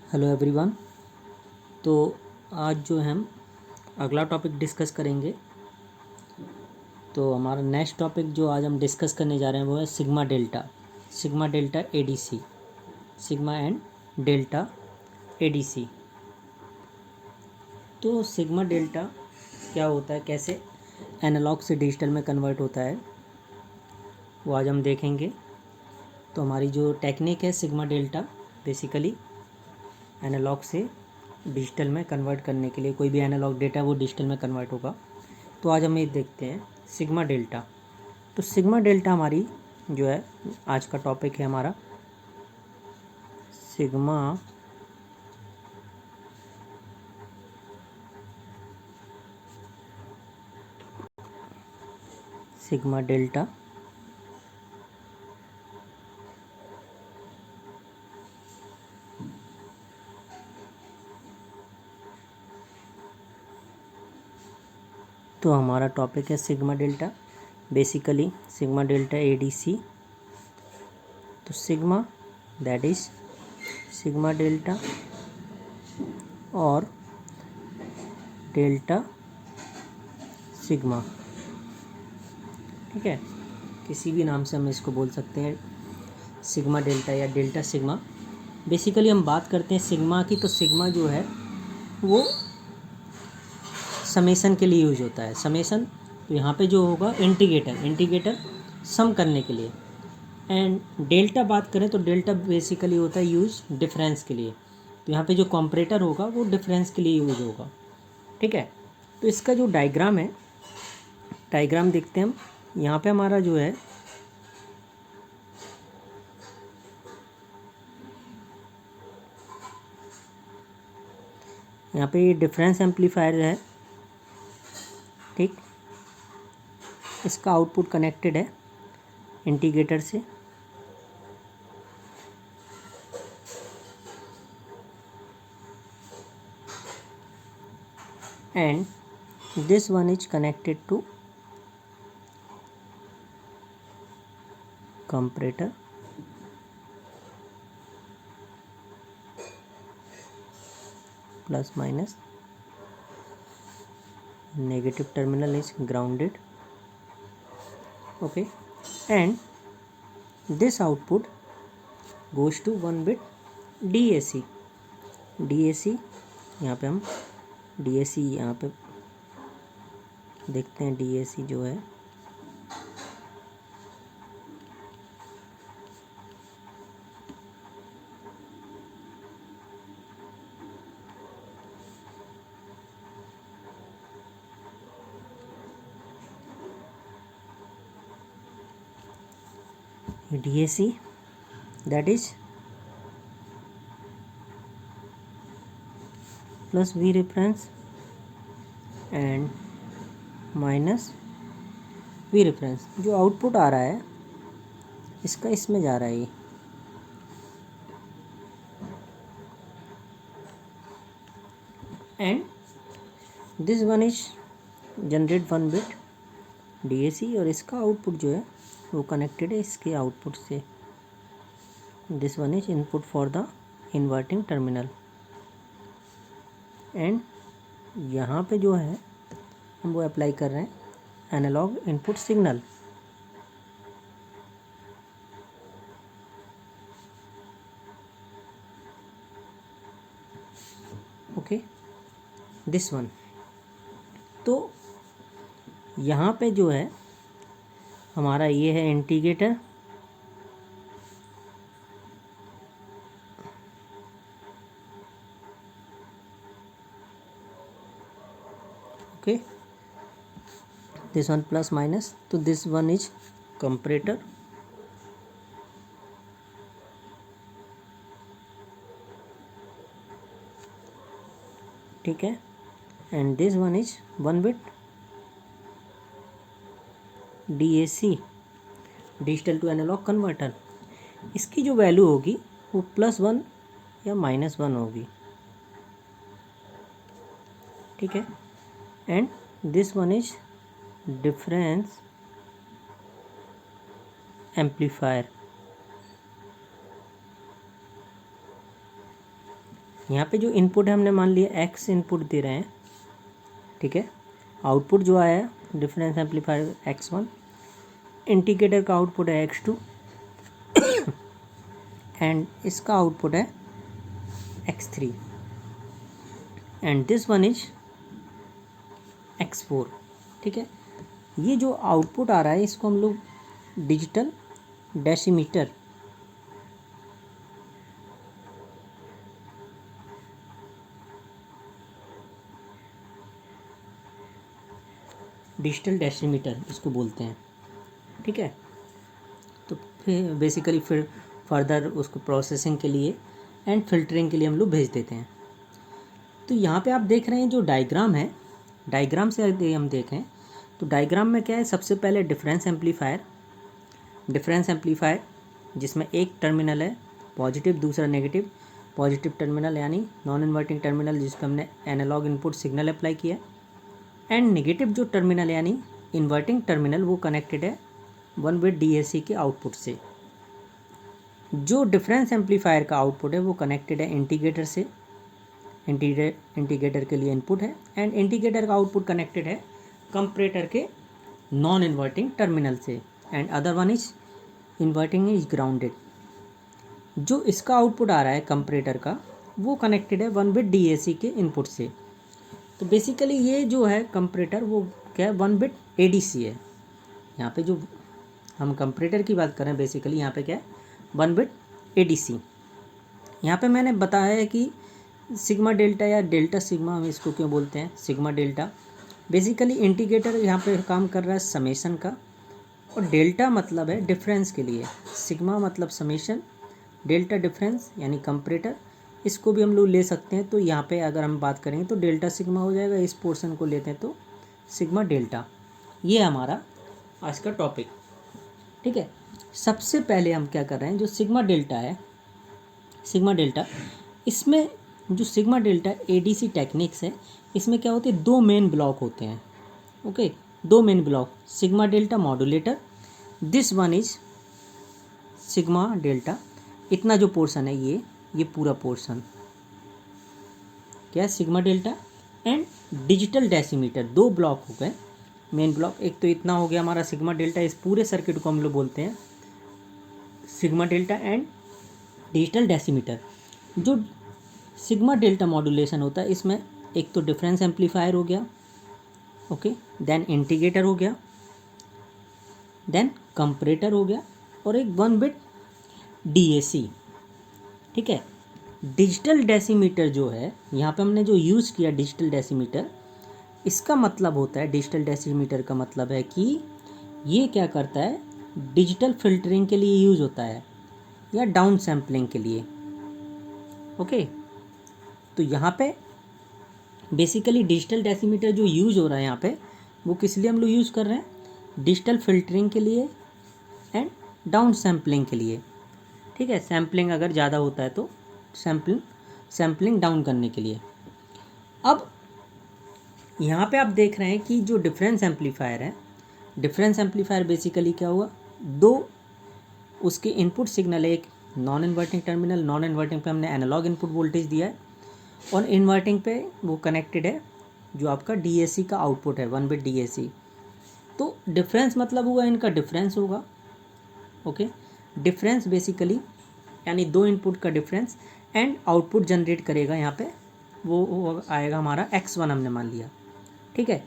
Hello everyone. तो आज जो हम अगला टॉपिक डिस्कस करेंगे। तो हमारा नेक्स्ट टॉपिक जो आज हम डिस्कस करने जा रहे हैं वो है sigma delta ADC, sigma and delta ADC. तो सिग्मा डेल्टा क्या होता है, कैसे एनालॉग से डिजिटल में कन्वर्ट होता है, वो आज हम देखेंगे। तो हमारी जो टेक्निक है सिग्मा डेल्टा, बेसिकली एनालॉग से डिजिटल में कन्वर्ट करने के लिए, कोई भी एनालॉग डेटा वो डिजिटल में कन्वर्ट होगा। तो आज हम ये देखते हैं सिग्मा डेल्टा। तो सिग्मा डेल्टा हमारी जो है आज का टॉपिक है हमारा सिग्मा सिग्मा डेल्टा तो हमारा टॉपिक है sigma delta, basically sigma delta ADC. तो sigma that is sigma delta और डेल्टा सिग्मा, ठीक है। किसी भी नाम से हम इसको बोल सकते हैं, सिग्मा डेल्टा या डेल्टा सिग्मा। बेसिकली हम बात करते हैं सिग्मा की, तो सिग्मा जो है वो समेसन के लिए यूज होता है। समेसन तो यहाँ पे जो होगा इंटीग्रेटर सम करने के लिए। एंड डेल्टा बात करें तो डेल्टा बेसिकली होता है यूज डिफरेंस के लिए। तो यहाँ पे जो कॉम्परेटर होगा वो डिफरेंस के लिए यूज होगा, ठीक है। तो इसका जो डायग्राम है, डायग्राम देखते हैं हम। यहाँ पे हमारा जो है यहाँ पे ये डिफरेंस एम्पलीफायर है, ठीक। इसका आउटपुट कनेक्टेड है इंटीग्रेटर से, and this one is connected to comparator plus minus, negative terminal is grounded, okay, and this output goes to 1 bit DAC। यहाँ पे हम DAC यहाँ पे देखते हैं। DAC जो है DAC that is plus V reference and minus V reference. जो आउटपुट आ रहा है इसका इसमें जा रहा है ये, and this one is generate 1 bit DAC और इसका आउटपुट जो है वो कनेक्टेड है इसके आउटपुट से। This one is input for the inverting terminal, and यहाँ पे जो है हम वो अप्लाई कर रहे हैं analogue input signal, okay, this one. तो यहाँ पे जो है हमारा ये है integrator, okay, this one plus minus. तो दिस वन इज कंपरेटर, ठीक है, and this one is 1 bit DAC, digital to analogue converter. इसकी जो वैल्यू होगी वो +1 या -1 होगी, ठीक है, and this one is difference amplifier. यहाँ पे जो इनपुट है हमने मान लिया x इनपुट दे रहे हैं, ठीक है। आउटपुट जो आया है डिफरेंस एम्पलीफायर x1, इंडिकेटर का आउटपुट है x2 एंड इसका आउटपुट है x3 and this one is x4, ठीक है। ये जो आउटपुट आ रहा है इसको हम लोग डिजिटल डेसीमीटर इसको बोलते हैं, ठीक है। तो फिर बेसिकली फिर फर्दर उसको प्रोसेसिंग के लिए एंड फिल्टरिंग के लिए हम लोग भेज देते हैं। तो यहाँ पे आप देख रहे हैं जो डायग्राम है, डायग्राम से यदि हम देखें तो डायग्राम में क्या है, सबसे पहले डिफरेंस एम्पलीफायर जिसमें एक टर्मिनल है पॉजिटिव, दूसरा नेगेटिव। पॉजिटिव टर्मिनल यानी नॉन इन्वर्टिंग टर्मिनल जिस पर हमने एनालॉग इनपुट सिग्नल अप्लाई किया, एंड नेगेटिव जो टर्मिनल यानी इन्वर्टिंग टर्मिनल वो कनेक्टेड है 1 बिट DAC के आउटपुट से। जो डिफरेंस एम्पलीफायर का आउटपुट है वो कनेक्टेड है इंटीग्रेटर से, इंटीग्रेटर के लिए इनपुट है, एंड इंटीग्रेटर का आउटपुट कनेक्टेड है कंपैरेटर के नॉन इन्वर्टिंग टर्मिनल से, and other one is inverting is grounded. जो इसका आउटपुट आ रहा है कंपैरेटर का वो कनेक्टेड है 1 बिट DAC के इनपुट से। तो बेसिकली ये जो है कंपैरेटर वो क्या है, 1 बिट ADC है। यहाँ पे जो हम कंपैरेटर की बात कर रहे हैं बेसिकली यहाँ पे क्या है, 1 बिट ADC। यहाँ पे मैंने बताया है कि सिग्मा डेल्टा या डेल्टा सिग्मा हम इसको क्यों बोलते हैं, सिग्मा डेल्टा। बेसिकली इंटीग्रेटर यहाँ पे काम कर रहा है समेशन का, और डेल्टा मतलब है डिफरेंस के लिए। सिग्मा मतलब समेशन, डेल्टा डिफरेंस यानी कंपैरेटर। इसको भी हम लोग ले सकते हैं। तो यहाँ पे अगर हम बात करेंगे तो डेल्टा सिग्मा हो जाएगा, इस पोर्शन को लेते हैं तो सिग्मा डेल्टा। ये हमारा आज का टॉपिक, ठीक है। सबसे पहले हम क्या कर रहे हैं, जो सिग्मा डेल्टा है, सिग्मा डेल्टा, इसमें जो सिग्मा डेल्टा ADC टेक्निक्स है, इसमें क्या होते हैं, 2 मेन ब्लॉक होते हैं, okay. 2 main block, sigma delta modulator, this one is sigma delta. इतना जो पोर्शन है ये पूरा पोर्शन क्या है, sigma delta and digital decimetre. 2 block हो गए मेन ब्लॉक। एक तो इतना हो गया हमारा सिग्मा डेल्टा, इस पूरे सर्किट को हम लोग बोलते हैं sigma delta and digital decimetre. जो सिग्मा डेल्टा मॉड्यूलेशन होता है इसमें एक तो डिफरेंस एम्पलीफायर हो गया, ओके, देन इंटीग्रेटर हो गया, देन कंपैरेटर हो गया, और एक 1 बिट DAC, ठीक है। डिजिटल डेसीमीटर जो है यहाँ पे हमने जो यूज़ किया डिजिटल डेसीमीटर, इसका मतलब होता है, डिजिटल डेसीमीटर का मतलब है कि ये क्या करता है, डिजिटल फिल्टरिंग के लिए यूज़ होता है या डाउन सैम्पलिंग के लिए, ओके। तो यहाँ पे बेसिकली डिजिटल डेसीमीटर जो यूज़ हो रहा है यहाँ पे, वो किस लिए हम लोग यूज़ कर रहे हैं, डिजिटल फिल्टरिंग के लिए एंड डाउन सैम्पलिंग के लिए, ठीक है। सैम्पलिंग अगर ज़्यादा होता है तो सैम्पलिंग डाउन करने के लिए। अब यहाँ पे आप देख रहे हैं कि जो डिफरेंस एम्पलीफायर है, डिफरेंस एम्पलीफायर बेसिकली क्या हुआ, 2 उसके इनपुट सिग्नल है, एक non inverting terminal, non inverting पे हमने एनालॉग इनपुट वोल्टेज दिया है, और इन्वर्टिंग पे वो कनेक्टेड है जो आपका DAC का आउटपुट है, 1 बिट DAC। तो डिफरेंस मतलब हुआ इनका डिफरेंस होगा, ओके। डिफरेंस बेसिकली यानी 2 इनपुट का डिफरेंस, एंड आउटपुट जनरेट करेगा यहाँ पे वो आएगा हमारा X1 हमने मान लिया, ठीक है।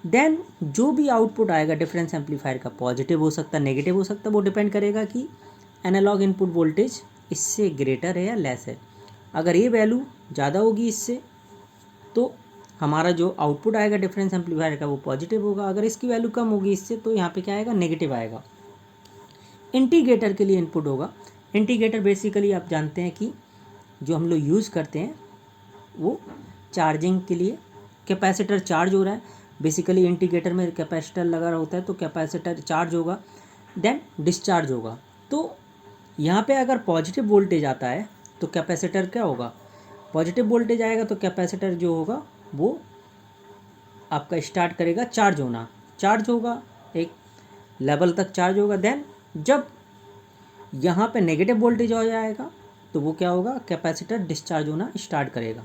देन जो भी आउटपुट आएगा डिफरेंस एम्पलीफायर का, पॉजिटिव हो सकता है, नेगेटिव हो सकता है, वो डिपेंड करेगा कि एनालॉग इनपुट वोल्टेज इससे ग्रेटर है या लेस है। अगर ये वैल्यू ज़्यादा होगी इससे तो हमारा जो आउटपुट आएगा डिफरेंस एम्पलीफायर का वो पॉजिटिव होगा, अगर इसकी वैल्यू कम होगी इससे तो यहाँ पे क्या आएगा, नेगेटिव आएगा। इंटीग्रेटर के लिए इनपुट होगा, इंटीग्रेटर बेसिकली आप जानते हैं कि जो हम लोग यूज़ करते हैं वो चार्जिंग के लिए, कैपेसिटर चार्ज हो रहा है, बेसिकली इंटीग्रेटर में कैपेसिटर लगा रहा होता है तो कैपेसिटर चार्ज होगा, देन डिस्चार्ज होगा। तो यहाँ पे अगर पॉजिटिव वोल्टेज आता है तो कैपेसिटर क्या होगा, पॉजिटिव वोल्टेज आएगा तो कैपेसिटर जो होगा वो आपका स्टार्ट करेगा चार्ज होना, चार्ज होगा, एक लेवल तक चार्ज होगा। देन जब यहाँ पे नेगेटिव वोल्टेज हो जाएगा तो वो क्या होगा, कैपेसिटर डिस्चार्ज होना स्टार्ट करेगा।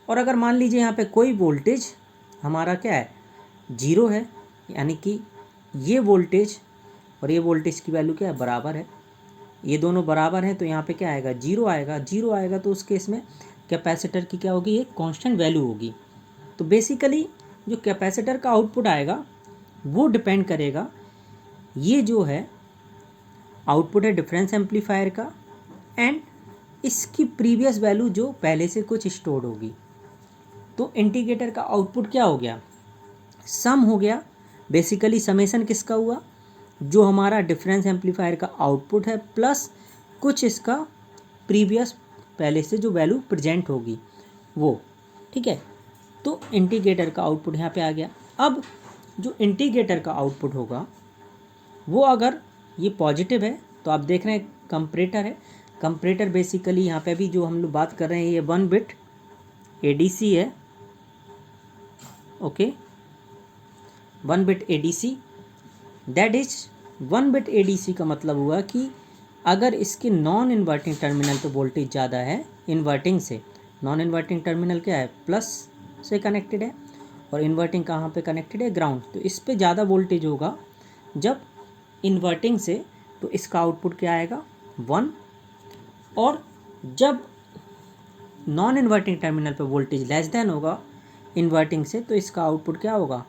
और अगर मान लीजिए यहाँ पे कोई वोल्टेज हमारा क्या है, 0 है, यानी कि ये वोल्टेज और ये वोल्टेज की वैल्यू क्या है, बराबर है, ये दोनों बराबर हैं, तो यहाँ पे क्या आएगा, 0 आएगा। 0 आएगा तो उस केस में कैपेसिटर की क्या होगी, एक कांस्टेंट वैल्यू होगी। तो बेसिकली जो कैपेसिटर का आउटपुट आएगा वो डिपेंड करेगा, ये जो है आउटपुट है डिफरेंस एम्पलीफायर का, एंड इसकी प्रीवियस वैल्यू जो पहले से कुछ स्टोर्ड होगी। तो इंडिकेटर का आउटपुट क्या हो गया, सम हो गया। बेसिकली समेशन किसका हुआ, जो हमारा डिफरेंस एम्पलीफायर का आउटपुट है प्लस कुछ इसका प्रीवियस पहले से जो वैल्यू प्रेजेंट होगी वो, ठीक है। तो इंडिकेटर का आउटपुट यहाँ पे आ गया। अब जो इंडिकेटर का आउटपुट होगा वो अगर ये पॉजिटिव है तो आप देख रहे हैं कंपरेटर है। कंपरेटर बेसिकली यहाँ पे अभी जो हम लोग बात कर रहे हैं ये 1 बिट एडीसी है, okay, 1 bit ADC. That is 1 bit ADC का मतलब हुआ कि अगर इसके नॉन इन्वर्टिंग टर्मिनल पे वोल्टेज ज़्यादा है इन्वर्टिंग से, नॉन इन्वर्टिंग टर्मिनल क्या है, प्लस से कनेक्टेड है, और इन्वर्टिंग कहाँ पे कनेक्टेड है, ग्राउंड। तो इस पे ज़्यादा वोल्टेज होगा जब इन्वर्टिंग से, तो इसका आउटपुट क्या आएगा, 1। और जब नॉन इन्वर्टिंग टर्मिनल पे वोल्टेज लेस देन होगा इन्वर्टिंग से, तो इसका आउटपुट क्या होगा,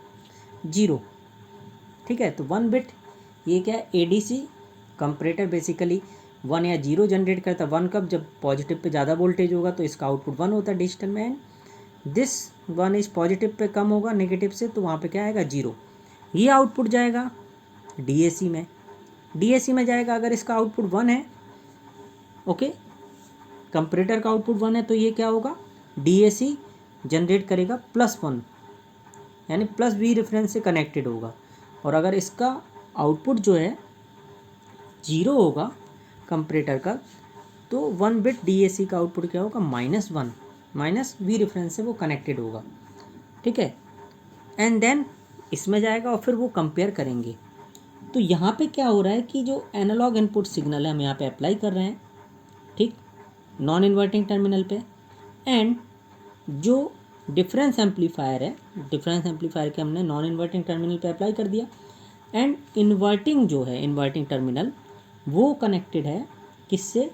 0, ठीक है। तो 1 बिट ये क्या है, एडीसी कंपरेटर बेसिकली 1 या 0 जनरेट करता है। 1 कब, जब पॉजिटिव पे ज़्यादा वोल्टेज होगा तो इसका आउटपुट 1 होता है डिजिटल में, एंड दिस 1 इस पॉजिटिव पे कम होगा नेगेटिव से, तो वहाँ पे क्या आएगा, 0। ये आउटपुट जाएगा डीएसी में, डीएसी में जाएगा अगर इसका आउटपुट 1 है, ओके, कंपरेटर का आउटपुट 1 है, तो ये क्या होगा, डीएसी जनरेट करेगा +1, यानी प्लस वी रेफरेंस से कनेक्टेड होगा। और अगर इसका आउटपुट जो है 0 होगा कंपरेटर का, तो 1 बिट डीएसी का आउटपुट क्या होगा, -1, माइनस वी रेफरेंस से वो कनेक्टेड होगा, ठीक है। एंड देन इसमें जाएगा और फिर वो कंपेयर करेंगे। तो यहाँ पे क्या हो रहा है कि जो एनालॉग इनपुट सिग्नल है हम यहाँ पे अप्लाई कर रहे हैं, ठीक, नॉन इन्वर्टिंग टर्मिनल पे, एंड जो डिफरेंस एम्पलीफायर है, डिफरेंस एम्पलीफायर के हमने नॉन इन्वर्टिंग टर्मिनल पे अप्लाई कर दिया, एंड इन्वर्टिंग जो है इन्वर्टिंग टर्मिनल वो कनेक्टेड है किससे,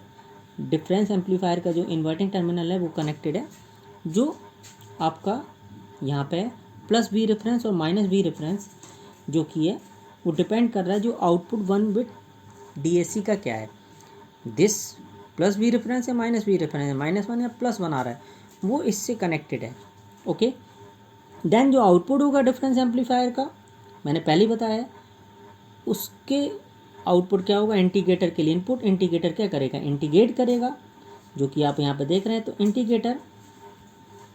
डिफरेंस एम्पलीफायर का जो इन्वर्टिंग टर्मिनल है वो कनेक्टेड है जो आपका यहाँ पे प्लस वी रेफरेंस और माइनस वी रेफरेंस जो कि है वो डिपेंड कर रहा है जो आउटपुट 1 बिट डीएसी का क्या है, दिस प्लस वी रेफरेंस है माइनस वी रेफरेंस है, -1 या +1 आ रहा है, वो इससे कनेक्टेड है, ओके। देन जो आउटपुट होगा डिफरेंस एम्पलीफायर का, मैंने पहले ही बताया है, उसके आउटपुट क्या होगा, इंटीग्रेटर के लिए इनपुट, इंटीग्रेटर क्या करेगा, इंटीग्रेट करेगा, जो कि आप यहाँ पे देख रहे हैं। तो इंटीग्रेटर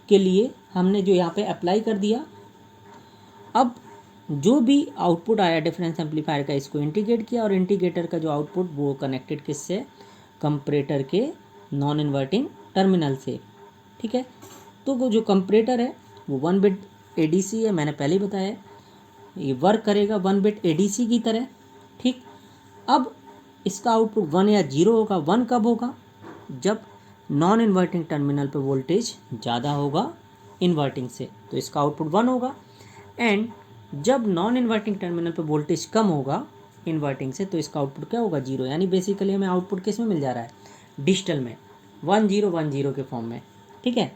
के लिए हमने जो यहाँ पे अप्लाई कर दिया, अब जो भी आउटपुट आया डिफरेंस एम्पलीफायर का इसको इंटीग्रेट किया, और इंटीग्रेटर का जो आउटपुट वो कनेक्टेड किससे, कंपरेटर के नॉन इन्वर्टिंग टर्मिनल से, ठीक है। तो वो जो कंपरेटर है वो 1 बिट एडीसी है, मैंने पहले ही बताया, ये वर्क करेगा 1 बिट एडीसी की तरह, ठीक। अब इसका आउटपुट 1 या 0 होगा। 1 कब होगा, जब नॉन इन्वर्टिंग टर्मिनल पे वोल्टेज ज़्यादा होगा इन्वर्टिंग से, तो इसका आउटपुट 1 होगा। एंड जब नॉन इन्वर्टिंग टर्मिनल पे वोल्टेज कम होगा इन्वर्टिंग से, तो इसका आउटपुट क्या होगा, 0। यानी बेसिकली हमें आउटपुट किस में मिल जा रहा है, डिजिटल में, 1 0 1 0 के फॉर्म में, ठीक है।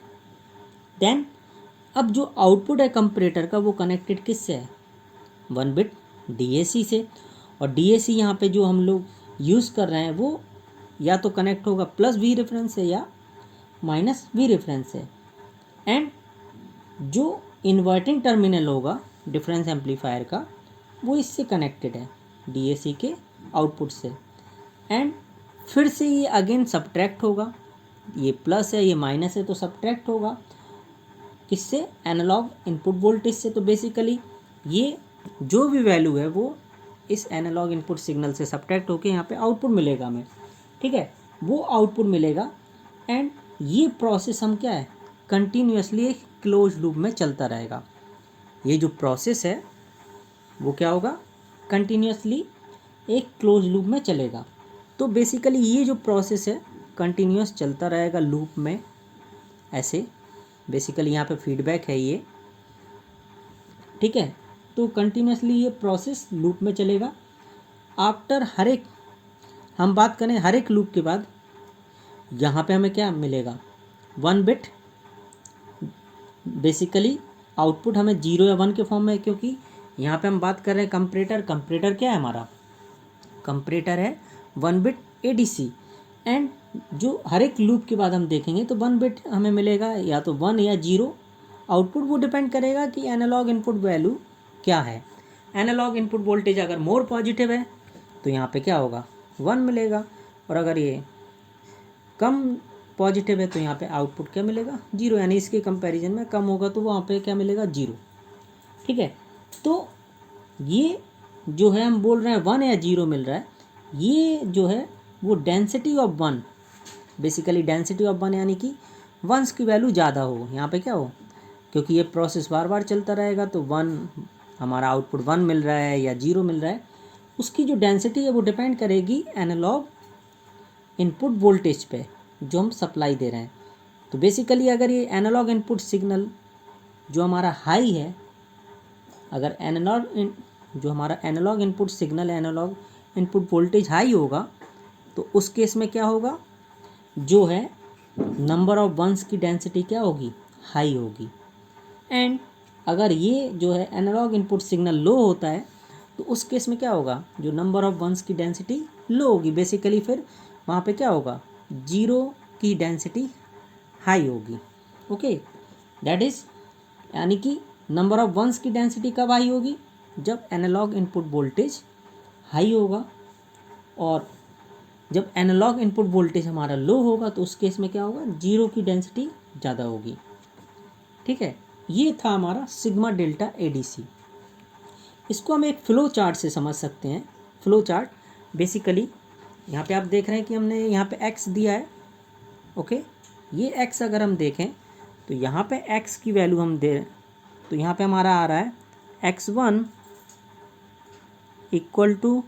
देन अब जो आउटपुट है कंपरेटर का वो कनेक्टेड किससे है, 1 बिट डीएसी से, और डीएसी यहाँ पे जो हम लोग यूज़ कर रहे हैं वो या तो कनेक्ट होगा प्लस वी रेफरेंस से या माइनस वी रेफरेंस से। एंड जो इन्वर्टिंग टर्मिनल होगा डिफरेंस एम्पलीफायर का वो इससे कनेक्टेड है डीएसी के आउटपुट से, एंड फिर से ये अगेन सब्ट्रैक्ट होगा, ये प्लस है ये माइनस है तो सब्ट्रैक्ट होगा किससे, एनालॉग इनपुट वोल्टेज से। तो बेसिकली ये जो भी वैल्यू है वो इस एनालॉग इनपुट सिग्नल से सब्ट्रैक्ट होकर यहाँ पे आउटपुट मिलेगा हमें, ठीक है, वो आउटपुट मिलेगा। एंड ये प्रोसेस हम क्या है, कंटिन्यूसली एक क्लोज लूप में चलता रहेगा। ये जो प्रोसेस है वो क्या होगा, कंटिन्यूसली एक क्लोज लूप में चलेगा। तो बेसिकली ये जो प्रोसेस है कंटिन्यूस चलता रहेगा लूप में ऐसे। बेसिकली यहाँ पे फीडबैक है ये, ठीक है। तो कंटिन्यूसली ये प्रोसेस लूप में चलेगा। आफ्टर हर एक, हम बात करें हर एक लूप के बाद, यहाँ पे हमें क्या मिलेगा, 1 बिट। बेसिकली आउटपुट हमें 0 या 1 के फॉर्म में, क्योंकि यहाँ पे हम बात कर रहे हैं कंपैरेटर। कंपैरेटर क्या है हमारा, कंपैरेटर है 1 बिट ADC। एंड जो हर एक लूप के बाद हम देखेंगे तो 1 बिट हमें मिलेगा, या तो 1 या 0 आउटपुट। वो डिपेंड करेगा कि एनालॉग इनपुट वैल्यू क्या है। एनालॉग इनपुट वोल्टेज अगर मोर पॉजिटिव है तो यहाँ पे क्या होगा, 1 मिलेगा, और अगर ये कम पॉजिटिव है तो यहाँ पे आउटपुट क्या मिलेगा, 0। यानी इसके कंपैरिजन में कम होगा तो वहाँ पे क्या मिलेगा, 0, ठीक है। तो ये जो है हम बोल रहे हैं 1 या 0 मिल रहा है, ये जो है वो density of 1, basically density of 1 यानी कि वंस की वैल्यू ज़्यादा हो, यहाँ पे क्या हो, क्योंकि ये प्रोसेस बार बार चलता रहेगा तो 1 हमारा आउटपुट 1 मिल रहा है या 0 मिल रहा है, उसकी जो डेंसिटी है वो डिपेंड करेगी एनालॉग इनपुट वोल्टेज पे जो हम सप्लाई दे रहे हैं। तो बेसिकली अगर ये एनालॉग इनपुट सिग्नल जो हमारा हाई है, अगर जो हमारा analogue input signal, analogue input voltage high होगा तो उस केस में क्या होगा, जो है नंबर ऑफ वंस की डेंसिटी क्या होगी, हाई होगी। एंड अगर ये जो है एनालॉग इनपुट सिग्नल लो होता है तो उस केस में क्या होगा, जो नंबर ऑफ वंस की डेंसिटी लो होगी। बेसिकली फिर वहाँ पे क्या होगा, 0 की डेंसिटी हाई होगी। ओके, दैट इज़, यानी कि नंबर ऑफ वंस की डेंसिटी कब हाई होगी, जब एनालॉग इनपुट वोल्टेज हाई होगा। और जब एनालॉग इनपुट वोल्टेज हमारा लो होगा तो उस केस में क्या होगा, 0 की डेंसिटी ज़्यादा होगी, ठीक है। ये था हमारा सिग्मा डेल्टा ADC। इसको हम एक फ्लो चार्ट से समझ सकते हैं। फ्लो चार्ट बेसिकली यहाँ पे आप देख रहे हैं कि हमने यहाँ पे x दिया है, ओके। ये x अगर हम देखें तो यहाँ पे x की वैल्यू हम दे, तो यहाँ पे हमारा आ रहा है x1 equal to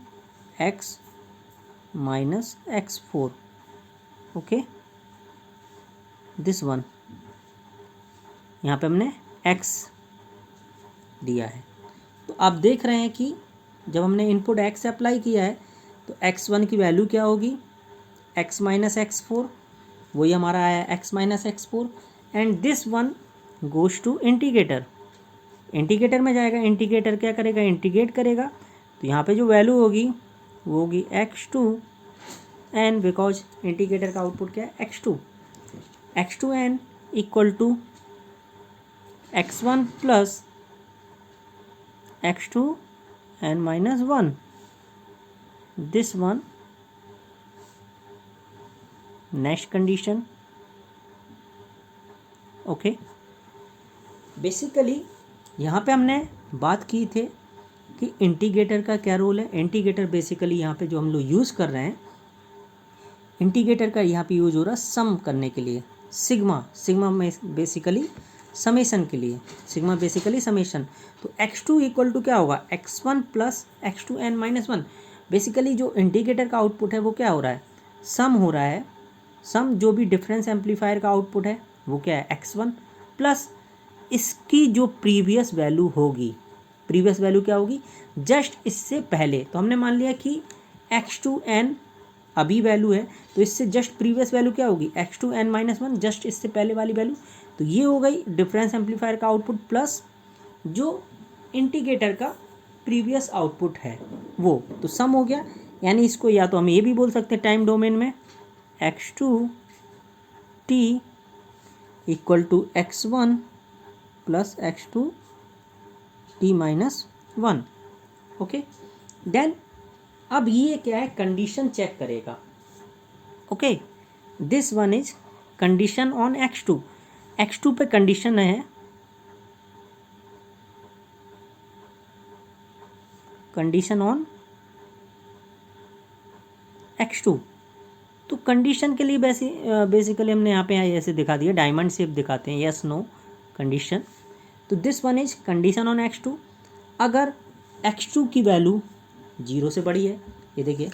x minus x4, okay, this one. यहाँ पे हमने x दिया है। तो आप देख रहे हैं कि जब हमने इनपुट x अप्लाई किया है तो x1 की वैल्यू क्या होगी, x माइनस x4, वही हमारा आया x minus x4। And this one goes to integrator, integrator में जाएगा। इंटीग्रेटर क्या करेगा, इंटीग्रेट करेगा, तो यहाँ पे जो वैल्यू होगी वो होगी x2 n, बिकॉज इंटीग्रेटर का आउटपुट क्या है, x2n equal to x1 plus x2n minus 1, this one. Next condition, okay. Basically यहाँ पे हमने बात की थी कि इंटीग्रेटर का क्या रोल है। इंटीग्रेटर बेसिकली यहाँ पे जो हम लोग यूज़ कर रहे हैं, इंटीग्रेटर का यहाँ पे यूज़ हो रहा है सम करने के लिए, सिग्मा में बेसिकली समेशन के लिए, सिग्मा बेसिकली समेशन। तो x2 इक्वल टू क्या होगा, x1 plus x2n minus 1। Basically जो इंटीग्रेटर का आउटपुट है वो क्या हो रहा है, सम हो रहा है। सम जो भी डिफरेंस एम्पलीफायर का आउटपुट है वो क्या है, x1 प्लस इसकी जो प्रीवियस वैल्यू होगी, प्रीवियस वैल्यू क्या होगी, जस्ट इससे पहले। तो हमने मान लिया कि x2n अभी वैल्यू है तो इससे जस्ट प्रीवियस वैल्यू क्या होगी, x2n माइनस 1, जस्ट इससे पहले वाली वैल्यू। तो ये हो गई डिफरेंस एम्पलीफायर का आउटपुट प्लस जो इंटीग्रेटर का प्रीवियस आउटपुट है वो, तो सम हो गया। यानी इसको या तो हम ये भी बोल सकते हैं टाइम डोमेन में x2t equal to x1 plus x2t minus 1, okay. Then अब ये क्या है, कंडीशन चेक करेगा, okay. This one is condition on x2, x2 पे कंडीशन है, कंडीशन ऑन x2। तो कंडीशन के लिए बेसिकली हमने यहाँ पे ऐसे दिखा दिया, डायमंड शेप दिखाते हैं, यस नो कंडीशन। तो this one is condition on x2। अगर x2 की वैल्यू 0 से बड़ी है, ये देखिए,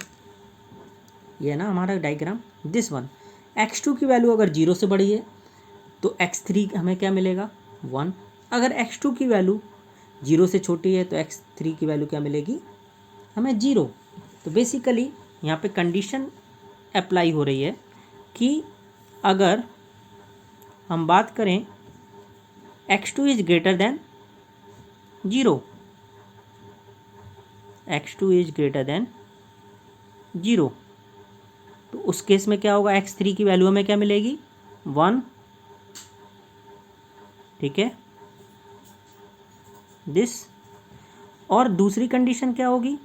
ये है ना हमारा डायग्राम, दिस वन। x2 की वैल्यू अगर 0 से बड़ी है तो x3 हमें क्या मिलेगा 1। अगर x2 की वैल्यू 0 से छोटी है तो x3 की वैल्यू क्या मिलेगी हमें 0। तो बेसिकली यहाँ पे कंडीशन अप्लाई हो रही है कि अगर हम बात करें x2 is greater than 0, x2 is greater than 0, तो उस केस में क्या होगा x3 की वैल्यू हमें क्या मिलेगी 1। ठीक है दिस। और दूसरी कंडीशन क्या होगी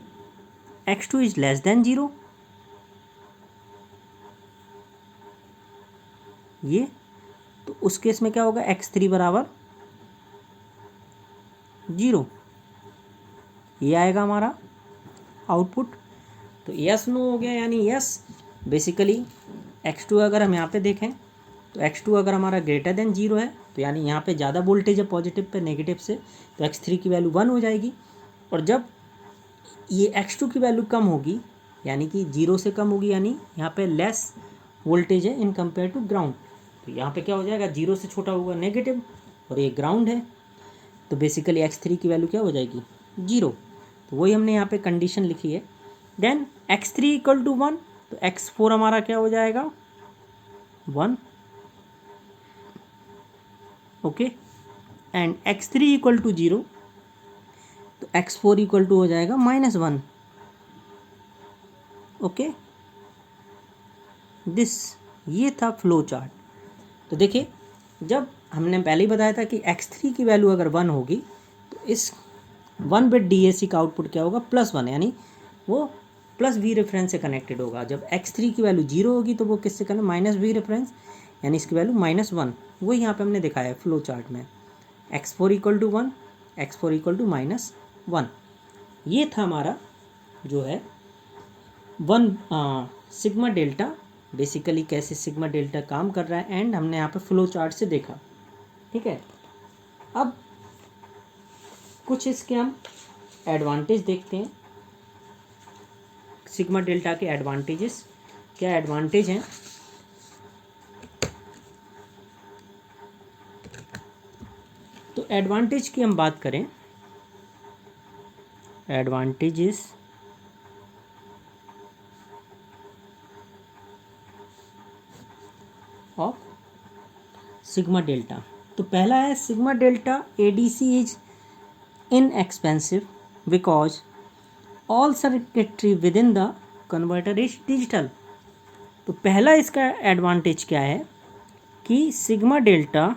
x2 इज लेस देन 0, ये, तो उस केस में क्या होगा x3 बराबर 0, ये आएगा हमारा आउटपुट। तो यस नो हो गया, यानी यस। बेसिकली x2 अगर हम यहाँ पे देखें तो x2 अगर हमारा ग्रेटर देन 0 है तो यानी यहाँ पे ज़्यादा वोल्टेज है पॉजिटिव पे नेगेटिव से, तो x3 की वैल्यू 1 हो जाएगी। और जब ये x2 की वैल्यू कम होगी यानी कि 0 से कम होगी, यानी यहाँ पे लेस वोल्टेज है इन कंपेयर टू ग्राउंड, तो यहाँ पे क्या हो जाएगा 0 से छोटा होगा नेगेटिव और ये ग्राउंड है, तो बेसिकली x3 की वैल्यू क्या हो जाएगी 0। तो वही हमने यहाँ पे कंडीशन लिखी है। देन x3 इक्वल टू 1, तो x4 हमारा क्या हो जाएगा 1, okay. And x3 equal to 0, तो x4 इक्वल टू हो जाएगा -1, ओके दिस। ये था फ्लो चार्ट। तो देखिए जब हमने पहले ही बताया था कि x3 की वैल्यू अगर 1 होगी तो इस 1 बिट DAC का आउटपुट क्या होगा +1, यानी वो प्लस वी रेफरेंस से कनेक्टेड होगा। जब x3 की वैल्यू 0 होगी तो वो किससे कनेक्ट -v रेफरेंस, यानी इसकी वैल्यू -1। वही यहाँ पे हमने दिखाया है फ्लो चार्ट में, x4 equal to 1, x4 equal to -1। ये था हमारा जो है सिग्मा डेल्टा, बेसिकली कैसे सिग्मा डेल्टा काम कर रहा है, एंड हमने यहाँ पे फ्लो चार्ट से देखा। ठीक है, अब कुछ इसके हम एडवांटेज देखते हैं। सिग्मा डेल्टा के एडवांटेजेस, क्या एडवांटेज हैं। तो एडवांटेज की हम बात करें, एडवांटेजेस ऑफ सिग्मा डेल्टा। तो पहला है sigma delta ADC is inexpensive because all circuitry with in the converter is digital. तो पहला इसका एडवांटेज क्या है कि sigma delta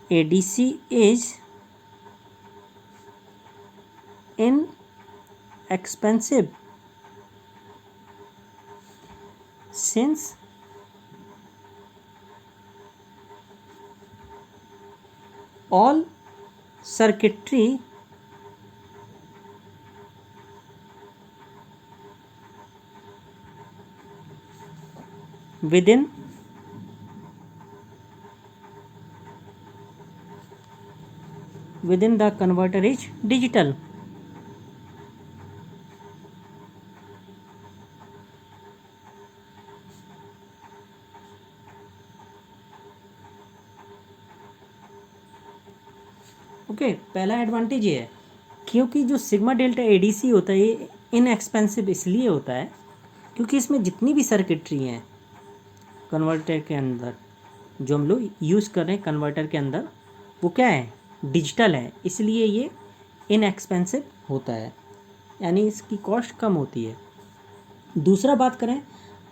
ADC is inexpensive since all circuitry within the converter is digital. Okay, पहला एडवांटेज ये है क्योंकि जो सिग्मा डेल्टा ADC होता है ये इनएक्सपेंसिव इसलिए होता है क्योंकि इसमें जितनी भी सर्किटरी हैं कन्वर्टर के अंदर, जो हम लोग यूज़ कर रहे हैं कन्वर्टर के अंदर, वो क्या है डिजिटल है, इसलिए ये इनएक्सपेंसिव होता है, यानी इसकी कॉस्ट कम होती है। दूसरा बात करें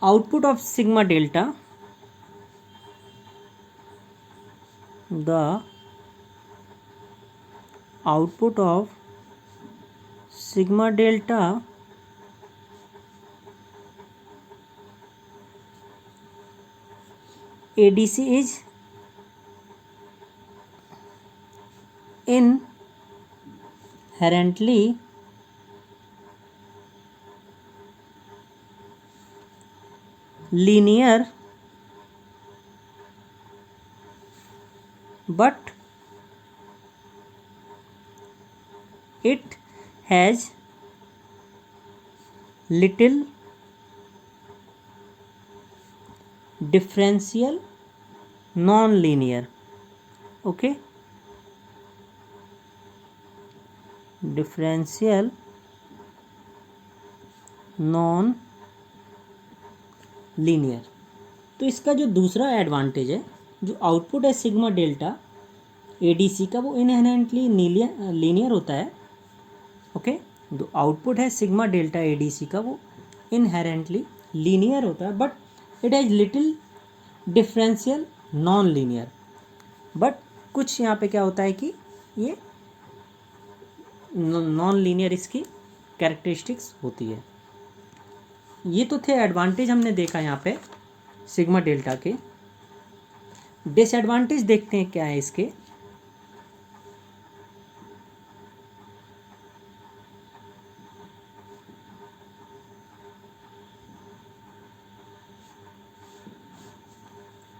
output of sigma delta, the output of sigma delta ADC is inherently linear but it has little differential non linear, okay, differential non linear. तो इसका जो दूसरा एडवांटेज है, जो आउटपुट है सिग्मा डेल्टा एडीसी का, वो इनहेरेंटली लीनियर होता है, ओके। जो आउटपुट है सिग्मा डेल्टा एडीसी का, वो इनहेरेंटली लीनियर होता है, but it has little differential non linear. But कुछ यहाँ पे क्या होता है कि ये नॉन लीनियर इसकी कैरेक्टरिस्टिक्स होती है। ये तो थे एडवांटेज हमने देखा यहाँ पे सिग्मा डेल्टा के। डिसएडवांटेज देखते हैं क्या है इसके।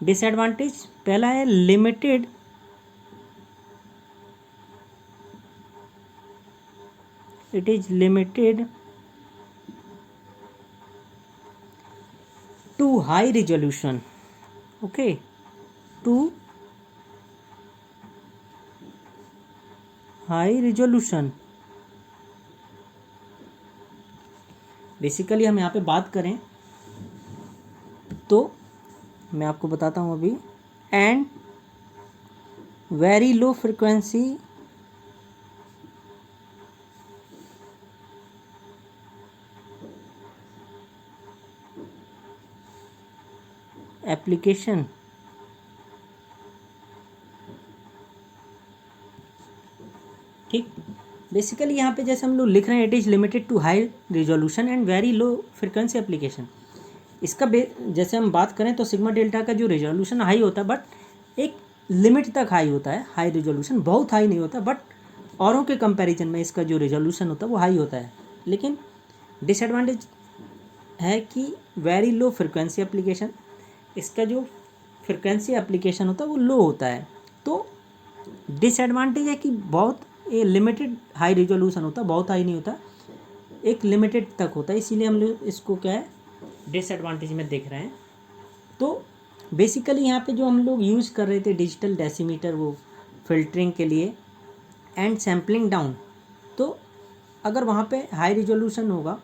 डिसएडवांटेज पहला है limited it is limited to high resolution, okay, to high resolution. Basically हम यहाँ पे बात करें तो मैं आपको बताता हूँ अभी, and very low frequency application, ठीक। बेसिकली यहाँ पे जैसे हम लोग लिख रहे हैं, it is limited to high resolution and very low frequency application. इसका जैसे हम बात करें तो सिग्मा डेल्टा का जो रिजोल्यूशन हाई होता है, बट एक लिमिट तक हाई होता है। हाई रिजोल्यूशन बहुत हाई नहीं होता, बट औरों के कंपैरिजन में इसका जो रिजोल्यूशन होता है वो हाई होता है। लेकिन डिसएडवांटेज है कि वेरी लो फ्रिक्वेंसी एप्लीकेशन, इसका जो फ्रिक्वेंसी एप्लीकेशन होता है वो लो होता है। तो डिसएडवांटेज है कि बहुत ये लिमिटेड हाई रिजोल्यूशन होता है, बहुत हाई नहीं होता, एक लिमिटेड तक होता है, इसीलिए हम लोग इसको क्या है डिसएडवांटेज में देख रहे हैं। तो बेसिकली यहाँ पे जो हम लोग यूज़ कर रहे थे डिजिटल डेसीमीटर, वो फिल्टरिंग के लिए एंड सैम्पलिंग डाउन, तो अगर वहाँ पे हाई रिजोल्यूशन होगा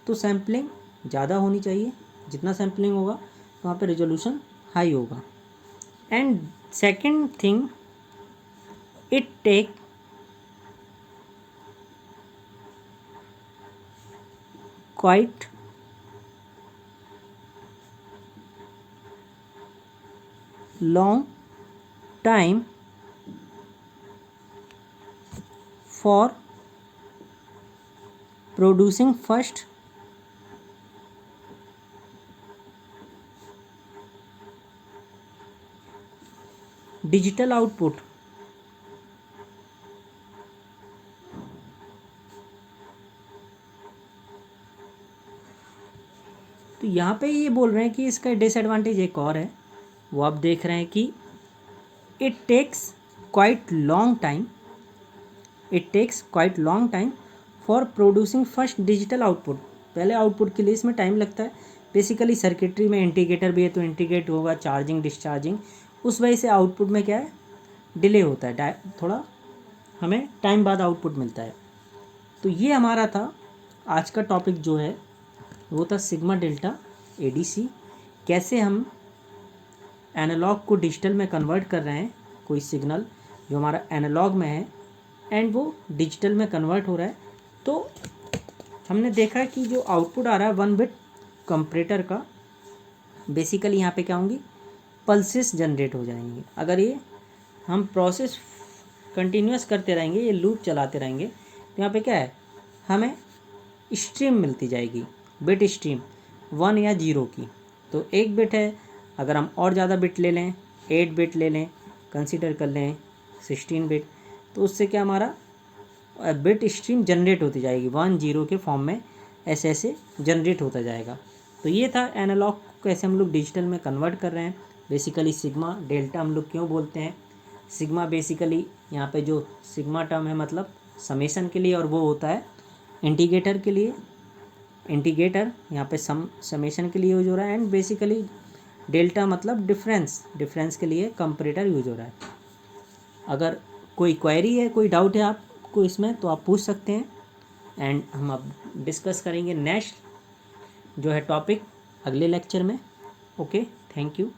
तो सैम्पलिंग ज़्यादा होनी चाहिए, जितना सैम्पलिंग होगा तो वहाँ पे रिजोल्यूशन हाई होगा। And second thing, it take quite long time for producing first digital output। तो यहाँ पे ये बोल रहे हैं कि इसका डिसएडवांटेज एक और है, वो आप देख रहे हैं कि it takes quite long time for producing first digital output. पहले आउटपुट के लिए इसमें टाइम लगता है। बेसिकली सर्किटरी में इंटीग्रेटर भी है, तो इंटीग्रेट होगा, चार्जिंग डिस्चार्जिंग, उस वजह से आउटपुट में क्या है डिले होता है, थोड़ा हमें टाइम बाद आउटपुट मिलता है। तो ये हमारा था आज का टॉपिक, जो है वो था सिग्मा डेल्टा एडीसी, कैसे हम एनालॉग को डिजिटल में कन्वर्ट कर रहे हैं। कोई सिग्नल जो हमारा एनालॉग में है एंड वो डिजिटल में कन्वर्ट हो रहा है, तो हमने देखा कि जो आउटपुट आ रहा है 1 बिट कंपरेटर का, बेसिकली यहाँ पे क्या होंगी, पल्सेस जनरेट हो जाएंगी। अगर ये हम प्रोसेस कंटिन्यूस करते रहेंगे, ये लूप चलाते रहेंगे, तो यहाँ पे क्या है, हमें स्ट्रीम मिलती जाएगी, बिट स्ट्रीम 1 या 0 की। तो 1 बिट है, अगर हम और ज़्यादा बिट ले लें, 8 बिट ले लें, कंसीडर कर लें 16 बिट, तो उससे क्या हमारा बिट स्ट्रीम जनरेट होती जाएगी 1 0 के फॉर्म में, ऐसे ऐसे जनरेट होता जाएगा। तो ये था एनालॉग को कैसे हम लोग डिजिटल में कन्वर्ट कर रहे हैं। बेसिकली सिग्मा डेल्टा हम लोग क्यों बोलते हैं, सिग्मा बेसिकली यहाँ पे जो सिग्मा टर्म है मतलब समेसन के लिए, और वो होता है इंटीग्रेटर के लिए, इंटीग्रेटर यहाँ पे समेशन के लिए यूज हो रहा है, एंड बेसिकली डेल्टा मतलब डिफरेंस के लिए कंपैरेटर यूज हो रहा है। अगर कोई क्वेरी है, कोई डाउट है आपको इसमें, तो आप पूछ सकते हैं, एंड हम अब डिस्कस करेंगे नेक्स्ट जो है टॉपिक अगले लेक्चर में। Okay, thank you.